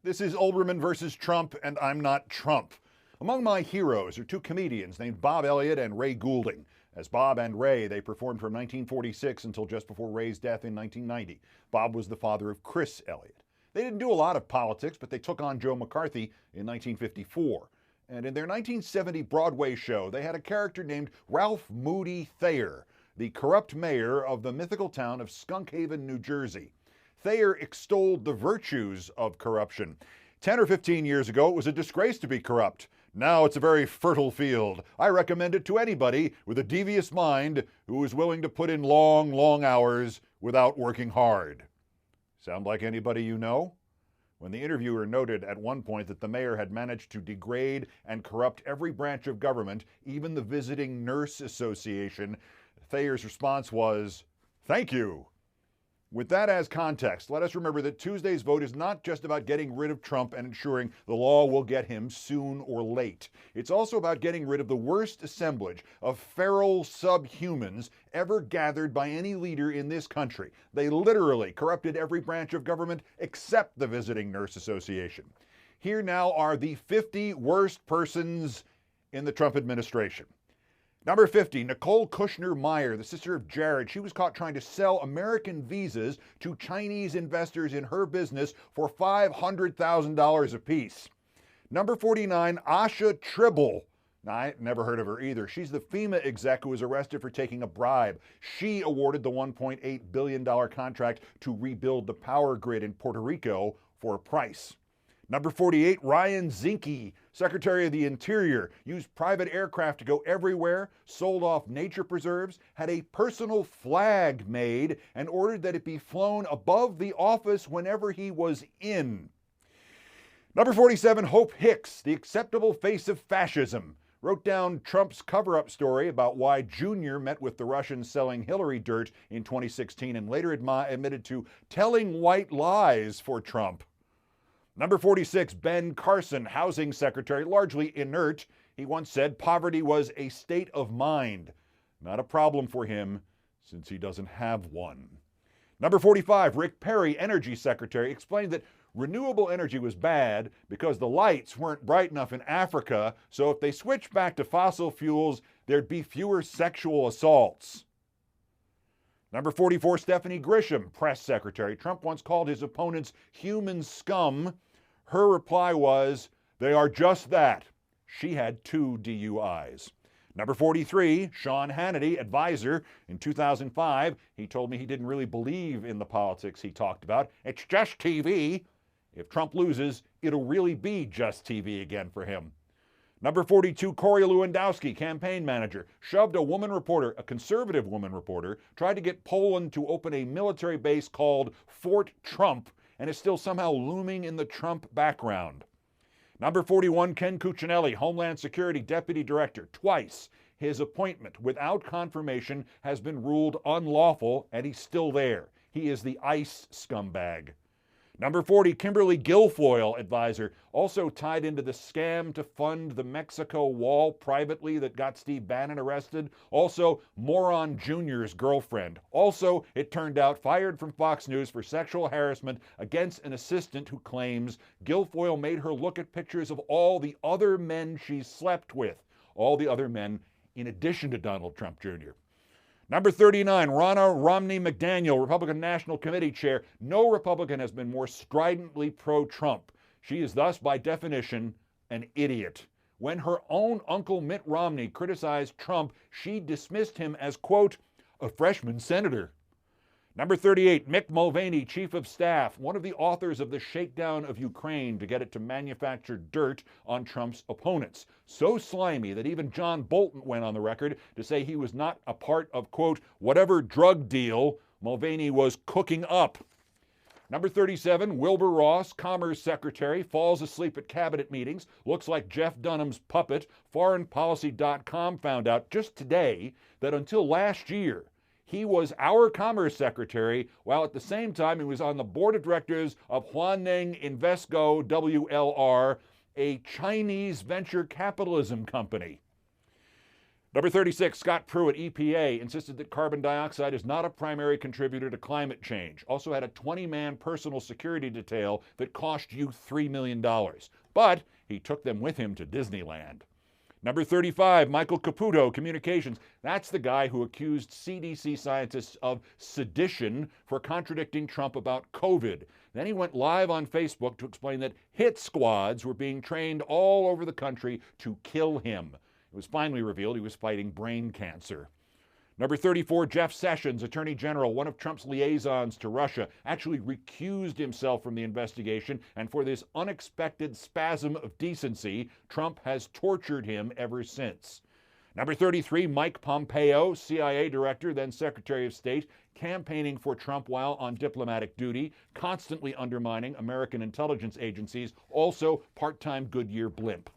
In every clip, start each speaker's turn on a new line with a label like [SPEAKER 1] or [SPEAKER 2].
[SPEAKER 1] This is Olbermann versus Trump, and I'm not Trump. Among my heroes are two comedians named Bob Elliott and Ray Goulding. As Bob and Ray, they performed from 1946 until just before Ray's death in 1990. Bob was the father of Chris Elliott. They didn't do a lot of politics, but they took on Joe McCarthy in 1954. And in their 1970 Broadway show, they had a character named Ralph Moody Thayer, the corrupt mayor of the mythical town of Skunk Haven, New Jersey. Thayer extolled the virtues of corruption. 10 or 15 years ago, it was a disgrace to be corrupt. Now it's a very fertile field. I recommend it to anybody with a devious mind who is willing to put in long, long hours without working hard. Sound like anybody you know? When the interviewer noted at one point that the mayor had managed to degrade and corrupt every branch of government, even the Visiting Nurse Association, Thayer's response was, "Thank you." With that as context, let us remember that Tuesday's vote is not just about getting rid of Trump and ensuring the law will get him soon or late. It's also about getting rid of the worst assemblage of feral subhumans ever gathered by any leader in this country. They literally corrupted every branch of government except the Visiting Nurse Association. Here now are the 50 worst persons in the Trump administration. Number 50, Nicole Kushner-Meyer, the sister of Jared. She was caught trying to sell American visas to Chinese investors in her business for $500,000 apiece. Number 49, Asha Tribble. Now, I never heard of her either. She's the FEMA exec who was arrested for taking a bribe. She awarded the $1.8 billion contract to rebuild the power grid in Puerto Rico for a price. Number 48, Ryan Zinke, Secretary of the Interior, used private aircraft to go everywhere, sold off nature preserves, had a personal flag made, and ordered that it be flown above the office whenever he was in. Number 47, Hope Hicks, the acceptable face of fascism, wrote down Trump's cover-up story about why Junior met with the Russians selling Hillary dirt in 2016 and later admitted to telling white lies for Trump. Number 46, Ben Carson, Housing Secretary, largely inert. He once said poverty was a state of mind. Not a problem for him, since he doesn't have one. Number 45, Rick Perry, Energy Secretary, explained that renewable energy was bad because the lights weren't bright enough in Africa, so if they switched back to fossil fuels, there'd be fewer sexual assaults. Number 44, Stephanie Grisham, Press Secretary. Trump once called his opponents human scum. Her reply was, "They are just that." She had 2 DUIs. Number 43, Sean Hannity, advisor. In 2005, he told me he didn't really believe in the politics he talked about. It's just TV. If Trump loses, it'll really be just TV again for him. Number 42, Corey Lewandowski, campaign manager, shoved a woman reporter, a conservative woman reporter, tried to get Poland to open a military base called Fort Trump, and is still somehow looming in the Trump background. Number 41, Ken Cuccinelli, Homeland Security Deputy Director. Twice, his appointment without confirmation has been ruled unlawful, and he's still there. He is the ICE scumbag. Number 40, Kimberly Guilfoyle, advisor, also tied into the scam to fund the Mexico wall privately that got Steve Bannon arrested. Also, Moron Jr.'s girlfriend. Also, it turned out, fired from Fox News for sexual harassment against an assistant who claims Guilfoyle made her look at pictures of all the other men she slept with. All the other men in addition to Donald Trump Jr. Number 39, Ronna Romney McDaniel, Republican National Committee Chair. No Republican has been more stridently pro-Trump. She is thus, by definition, an idiot. When her own uncle Mitt Romney criticized Trump, she dismissed him as, quote, a freshman senator. Number 38, Mick Mulvaney, Chief of Staff, one of the authors of the shakedown of Ukraine to get it to manufacture dirt on Trump's opponents. So slimy that even John Bolton went on the record to say he was not a part of, quote, whatever drug deal Mulvaney was cooking up. Number 37, Wilbur Ross, Commerce Secretary, falls asleep at cabinet meetings, looks like Jeff Dunham's puppet. ForeignPolicy.com found out just today that until last year, he was our Commerce Secretary, while at the same time he was on the board of directors of Huaneng Invesco WLR, a Chinese venture capitalism company. Number 36, Scott Pruitt, EPA, insisted that carbon dioxide is not a primary contributor to climate change. Also had a 20-man personal security detail that cost you $3 million. But he took them with him to Disneyland. Number 35, Michael Caputo, Communications. That's the guy who accused CDC scientists of sedition for contradicting Trump about COVID. Then he went live on Facebook to explain that hit squads were being trained all over the country to kill him. It was finally revealed he was fighting brain cancer. Number 34, Jeff Sessions, Attorney General, one of Trump's liaisons to Russia, actually recused himself from the investigation, and for this unexpected spasm of decency, Trump has tortured him ever since. Number 33, Mike Pompeo, CIA Director, then Secretary of State, campaigning for Trump while on diplomatic duty, constantly undermining American intelligence agencies, also part-time Goodyear blimp.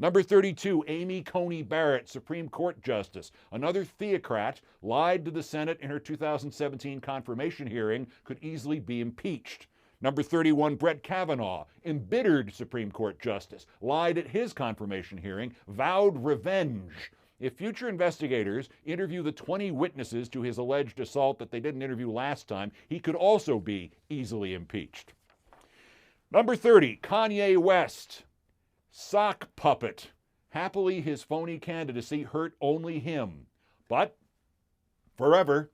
[SPEAKER 1] Number 32, Amy Coney Barrett, Supreme Court Justice, another theocrat, lied to the Senate in her 2017 confirmation hearing, could easily be impeached. Number 31, Brett Kavanaugh, embittered Supreme Court Justice, lied at his confirmation hearing, vowed revenge. If future investigators interview the 20 witnesses to his alleged assault that they didn't interview last time, he could also be easily impeached. Number 30, Kanye West, sock puppet. Happily, his phony candidacy hurt only him, but forever.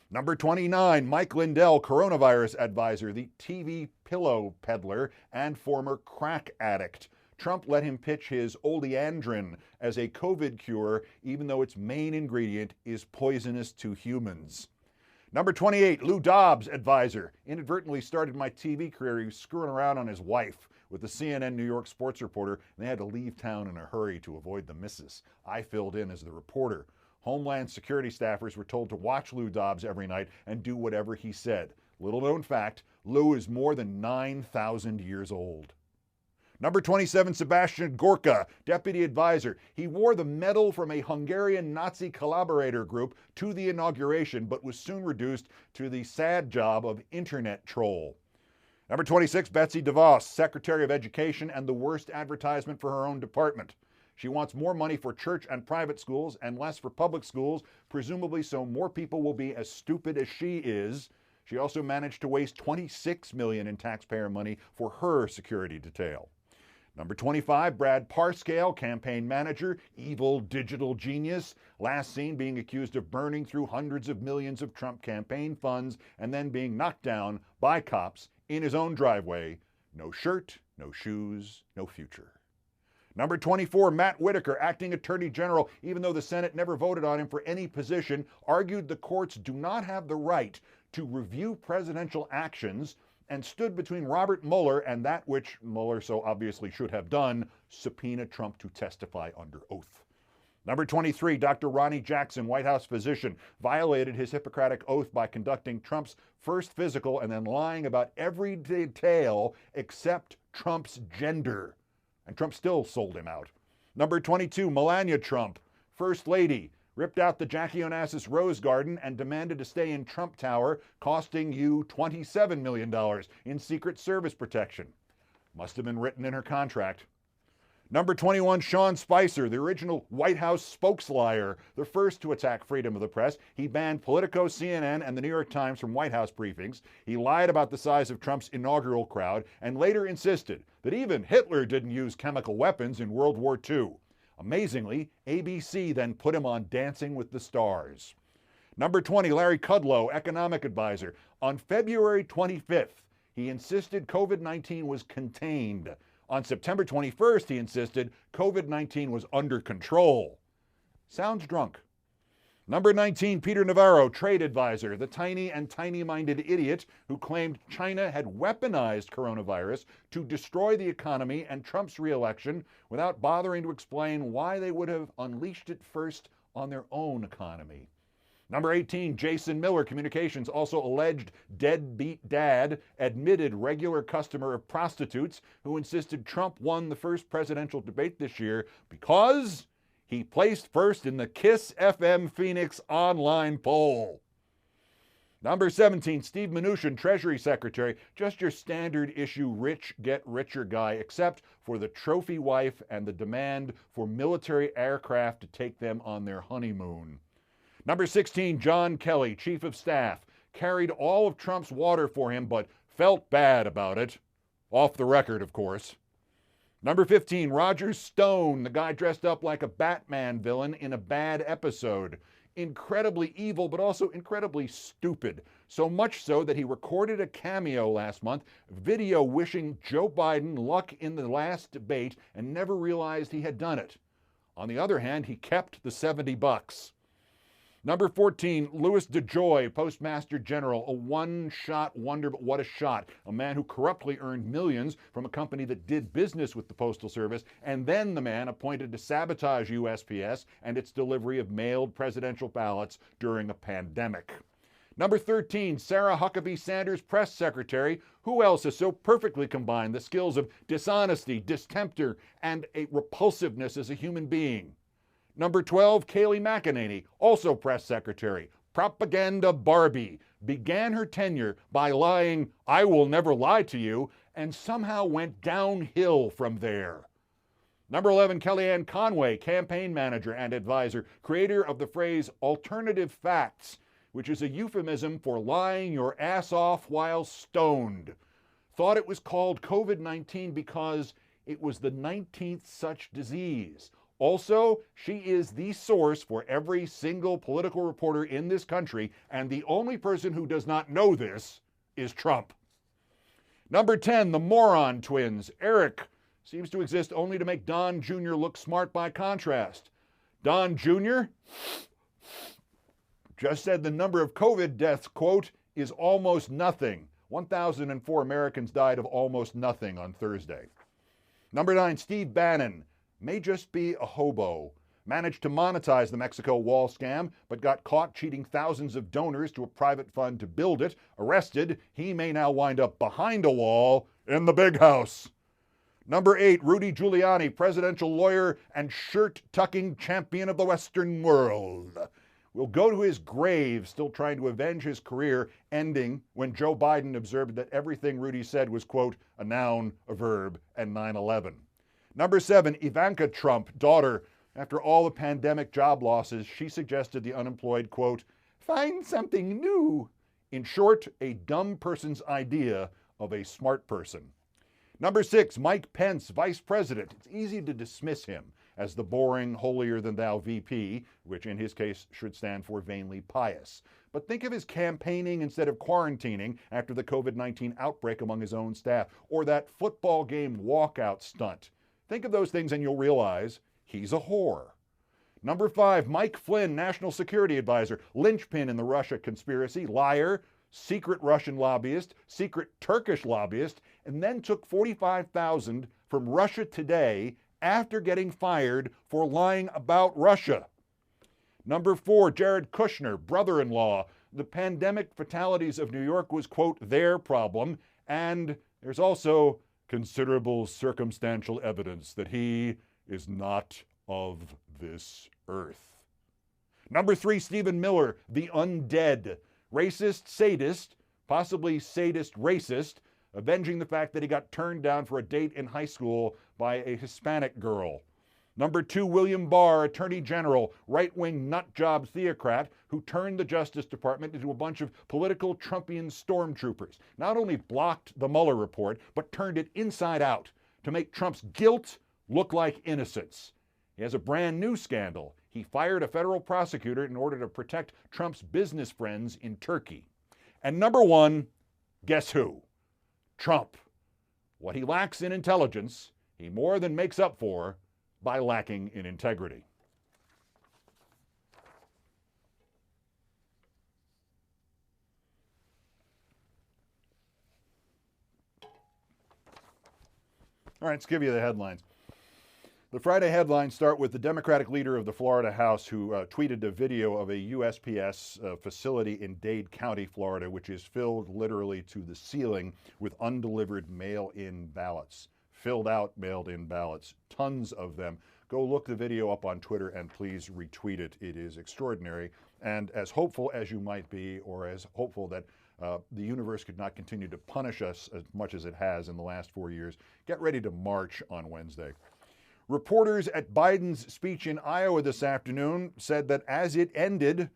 [SPEAKER 1] Number 29, Mike Lindell, coronavirus advisor, the TV pillow peddler and former crack addict. Trump let him pitch his oleandrin as a COVID cure, even though its main ingredient is poisonous to humans. Number 28, Lou Dobbs, advisor. Inadvertently started my TV career. He was screwing around on his wife with the CNN New York sports reporter, and they had to leave town in a hurry to avoid the missus. I filled in as the reporter. Homeland Security staffers were told to watch Lou Dobbs every night and do whatever he said. Little known fact, Lou is more than 9,000 years old. Number 27, Sebastian Gorka, deputy advisor. He wore the medal from a Hungarian Nazi collaborator group to the inauguration, but was soon reduced to the sad job of internet troll. Number 26, Betsy DeVos, Secretary of Education and the worst advertisement for her own department. She wants more money for church and private schools and less for public schools, presumably so more people will be as stupid as she is. She also managed to waste $26 million in taxpayer money for her security detail. Number 25, Brad Parscale, campaign manager, evil digital genius, last seen being accused of burning through hundreds of millions of Trump campaign funds and then being knocked down by cops in his own driveway. No shirt, no shoes, no future. Number 24, Matt Whitaker, acting attorney general, even though the Senate never voted on him for any position, argued the courts do not have the right to review presidential actions and stood between Robert Mueller and that which Mueller so obviously should have done, subpoena Trump to testify under oath. Number 23, Dr. Ronnie Jackson, White House physician, violated his Hippocratic oath by conducting Trump's first physical and then lying about every detail except Trump's gender. And Trump still sold him out. Number 22, Melania Trump, First Lady, ripped out the Jackie Onassis Rose Garden and demanded to stay in Trump Tower, costing you $27 million in Secret Service protection. Must have been written in her contract. Number 21, Sean Spicer, the original White House spokesliar, the first to attack freedom of the press. He banned Politico, CNN, and the New York Times from White House briefings. He lied about the size of Trump's inaugural crowd and later insisted that even Hitler didn't use chemical weapons in World War II. Amazingly, ABC then put him on Dancing with the Stars. Number 20, Larry Kudlow, economic advisor. On February 25th, he insisted COVID-19 was contained. On September 21st, he insisted COVID-19 was under control. Sounds drunk. Number 19, Peter Navarro, trade advisor, the tiny and tiny-minded idiot who claimed China had weaponized coronavirus to destroy the economy and Trump's re-election without bothering to explain why they would have unleashed it first on their own economy. Number 18, Jason Miller, communications, also alleged deadbeat dad, admitted regular customer of prostitutes who insisted Trump won the first presidential debate this year because he placed first in the KISS FM Phoenix online poll. Number 17, Steve Mnuchin, Treasury Secretary, just your standard issue rich get richer guy, except for the trophy wife and the demand for military aircraft to take them on their honeymoon. Number 16, John Kelly, Chief of Staff, carried all of Trump's water for him, but felt bad about it. Off the record, of course. Number 15, Roger Stone, the guy dressed up like a Batman villain in a bad episode. Incredibly evil, but also incredibly stupid. So much so that he recorded a cameo last month, video wishing Joe Biden luck in the last debate, and never realized he had done it. On the other hand, he kept the $70. Number 14, Louis DeJoy, Postmaster General, a one-shot wonder, but what a shot. A man who corruptly earned millions from a company that did business with the Postal Service, and then the man appointed to sabotage USPS and its delivery of mailed presidential ballots during a pandemic. Number 13, Sarah Huckabee Sanders, Press Secretary. Who else has so perfectly combined the skills of dishonesty, distemper, and a repulsiveness as a human being? Number 12, Kayleigh McEnany, also press secretary, propaganda Barbie, began her tenure by lying, "I will never lie to you," and somehow went downhill from there. Number 11, Kellyanne Conway, campaign manager and advisor, creator of the phrase alternative facts, which is a euphemism for lying your ass off while stoned. Thought it was called COVID-19 because it was the 19th such disease. Also, she is the source for every single political reporter in this country, and the only person who does not know this is Trump. Number 10, the Moron twins. Eric seems to exist only to make Don Jr. look smart by contrast. Don Jr. just said the number of COVID deaths, quote, is almost nothing. 1,004 Americans died of almost nothing on Thursday. Number 9, Steve Bannon. May just be a hobo. Managed to monetize the Mexico wall scam, but got caught cheating thousands of donors to a private fund to build it. Arrested, he may now wind up behind a wall in the big house. Number 8, Rudy Giuliani, presidential lawyer and shirt-tucking champion of the Western world. Will go to his grave still trying to avenge his career, ending when Joe Biden observed that everything Rudy said was, quote, a noun, a verb, and 9/11. Number 7, Ivanka Trump, daughter. After all the pandemic job losses, she suggested the unemployed, quote, find something new. In short, a dumb person's idea of a smart person. Number 6, Mike Pence, vice president. It's easy to dismiss him as the boring, holier-than-thou VP, which in his case should stand for vainly pious. But think of his campaigning instead of quarantining after the COVID-19 outbreak among his own staff, or that football game walkout stunt. Think of those things and you'll realize he's a whore. Number 5, Mike Flynn, national security advisor, linchpin in the Russia conspiracy, liar, secret Russian lobbyist, secret Turkish lobbyist, and then took $45,000 from Russia Today after getting fired for lying about Russia. Number 4, Jared Kushner, brother-in-law. The pandemic fatalities of New York was, quote, their problem, and there's also considerable circumstantial evidence that he is not of this earth. Number 3, Stephen Miller, the undead. Racist sadist, possibly sadist racist, avenging the fact that he got turned down for a date in high school by a Hispanic girl. Number 2, William Barr, Attorney General, right-wing nutjob theocrat who turned the Justice Department into a bunch of political Trumpian stormtroopers. Not only blocked the Mueller report, but turned it inside out to make Trump's guilt look like innocence. He has a brand new scandal. He fired a federal prosecutor in order to protect Trump's business friends in Turkey. And number 1, guess who? Trump. What he lacks in intelligence, he more than makes up for by lacking in integrity. All right, let's give you the headlines. The Friday headlines start with the Democratic leader of the Florida House who tweeted a video of a USPS facility in Dade County, Florida, which is filled literally to the ceiling with undelivered mail-in ballots. Filled out mailed-in ballots, tons of them. go look the video up on Twitter and please retweet it. It is extraordinary. And as hopeful as you might be, or as hopeful that the universe could not continue to punish us as much as it has in the last 4 years, get ready to march on Wednesday. Reporters at Biden's speech in Iowa this afternoon said that as it ended,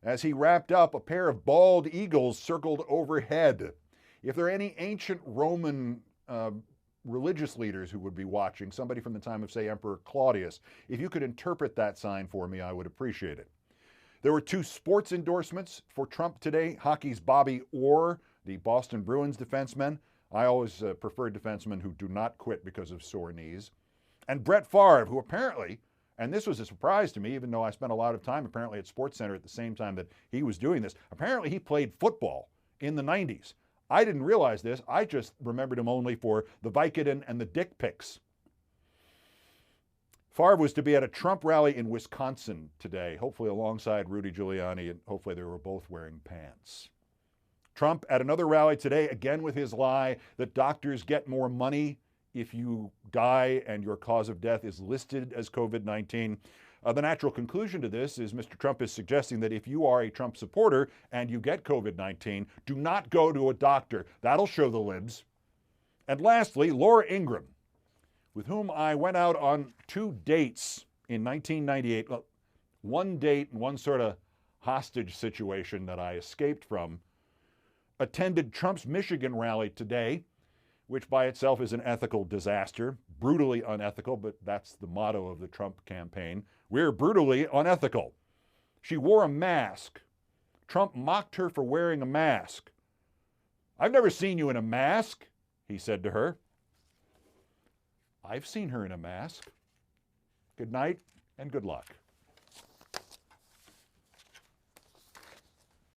[SPEAKER 1] as he wrapped up, a pair of bald eagles circled overhead. If there are any ancient Roman religious leaders who would be watching, somebody from the time of, say, Emperor Claudius, if you could interpret that sign for me, I would appreciate it. There were 2 sports endorsements for Trump today. Hockey's Bobby Orr, the Boston Bruins defenseman. I always prefer defensemen who do not quit because of sore knees. And Brett Favre, who apparently, and this was a surprise to me, even though I spent a lot of time apparently at SportsCenter at the same time that he was doing this, apparently he played football in the 90s. I didn't realize this. I just remembered him only for the Vicodin and the dick pics. Favre was to be at a Trump rally in Wisconsin today, hopefully alongside Rudy Giuliani, and hopefully they were both wearing pants. Trump at another rally today, again with his lie that doctors get more money if you die and your cause of death is listed as COVID-19. The natural conclusion to this is Mr. Trump is suggesting that if you are a Trump supporter and you get COVID-19, do not go to a doctor. That'll show the libs. And lastly, Laura Ingraham, with whom I went out on 2 dates in 1998. Well, 1 date and one sort of hostage situation that I escaped from, attended Trump's Michigan rally today, which by itself is an ethical disaster, brutally unethical, but that's the motto of the Trump campaign. We're brutally unethical. She wore a mask. Trump mocked her for wearing a mask. "I've never seen you in a mask," he said to her. "I've seen her in a mask. Good night and good luck."